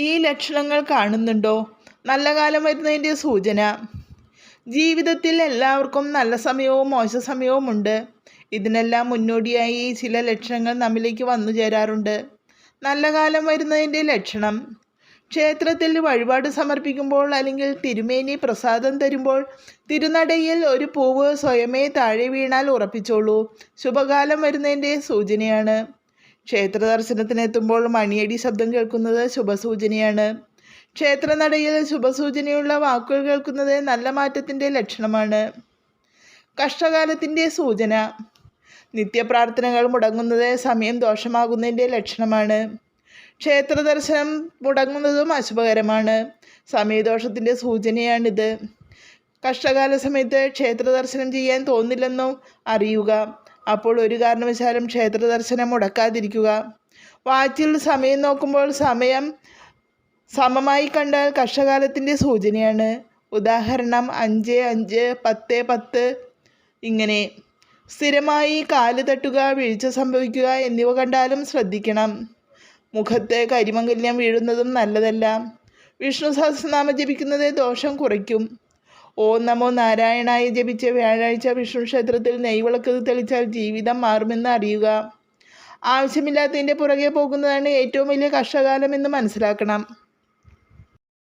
ഈ ലക്ഷണങ്ങൾ കാണുന്നുണ്ടോ? നല്ല കാലം വരുന്നതിൻ്റെ സൂചന. ജീവിതത്തിൽ എല്ലാവർക്കും നല്ല സമയവും മോശ സമയവും ഉണ്ട്. ഇതിനെല്ലാം മുന്നോടിയായി ചില ലക്ഷണങ്ങൾ നമ്മിലേക്ക് വന്നു ചേരാറുണ്ട്. നല്ല കാലം വരുന്നതിൻ്റെ ലക്ഷണം: ക്ഷേത്രത്തിൽ വഴിപാട് സമർപ്പിക്കുമ്പോൾ അല്ലെങ്കിൽ തിരുമേനി പ്രസാദം തരുമ്പോൾ തിരുനടയിൽ ഒരു പൂവ് സ്വയമേ താഴെ വീണാൽ ഉറപ്പിച്ചോളൂ, ശുഭകാലം വരുന്നതിൻ്റെ സൂചനയാണ്. ക്ഷേത്ര ദർശനത്തിനെത്തുമ്പോൾ മണിയടി ശബ്ദം കേൾക്കുന്നത് ശുഭസൂചനയാണ്. ക്ഷേത്രനടയിൽ ശുഭസൂചനയുള്ള വാക്കുകൾ കേൾക്കുന്നത് നല്ല മാറ്റത്തിൻ്റെ ലക്ഷണമാണ്. കഷ്ടകാലത്തിൻ്റെ സൂചന: നിത്യപ്രാർത്ഥനകൾ മുടങ്ങുന്നത് സമയം ദോഷമാകുന്നതിൻ്റെ ലക്ഷണമാണ്. ക്ഷേത്ര ദർശനം മുടങ്ങുന്നതും അശുഭകരമാണ്. സമയദോഷത്തിൻ്റെ സൂചനയാണിത്. കഷ്ടകാല സമയത്ത് ക്ഷേത്ര ദർശനം ചെയ്യാൻ തോന്നില്ലെന്നും അറിയുക. അപ്പോൾ ഒരു കാരണവശാലും ക്ഷേത്ര ദർശനം മുടക്കാതിരിക്കുക. വാച്ചിൽ സമയം നോക്കുമ്പോൾ സമയം സമമായി കണ്ടാൽ കഷ്ടകാലത്തിൻ്റെ സൂചനയാണ്. ഉദാഹരണം 5:5, 10:10 ഇങ്ങനെ. സ്ഥിരമായി കാല് തട്ടുക, വീഴ്ച സംഭവിക്കുക എന്നിവ കണ്ടാലും ശ്രദ്ധിക്കണം. മുഖത്ത് കരിമംഗല്യം വീഴുന്നതും നല്ലതല്ല. വിഷ്ണു സഹസ്രനാമം ജപിക്കുന്നത് ദോഷം കുറയ്ക്കും. ഓം നമോ നാരായണായ ജപിച്ച് വ്യാഴാഴ്ച വിഷ്ണു ക്ഷേത്രത്തിൽ നെയ്വിളക്ക് തെളിച്ചാൽ ജീവിതം മാറുമെന്ന് അറിയുക. ആവശ്യമില്ലാത്തതിൻ്റെ പുറകെ പോകുന്നതാണ് ഏറ്റവും വലിയ കഷ്ടകാലമെന്ന് മനസ്സിലാക്കണം.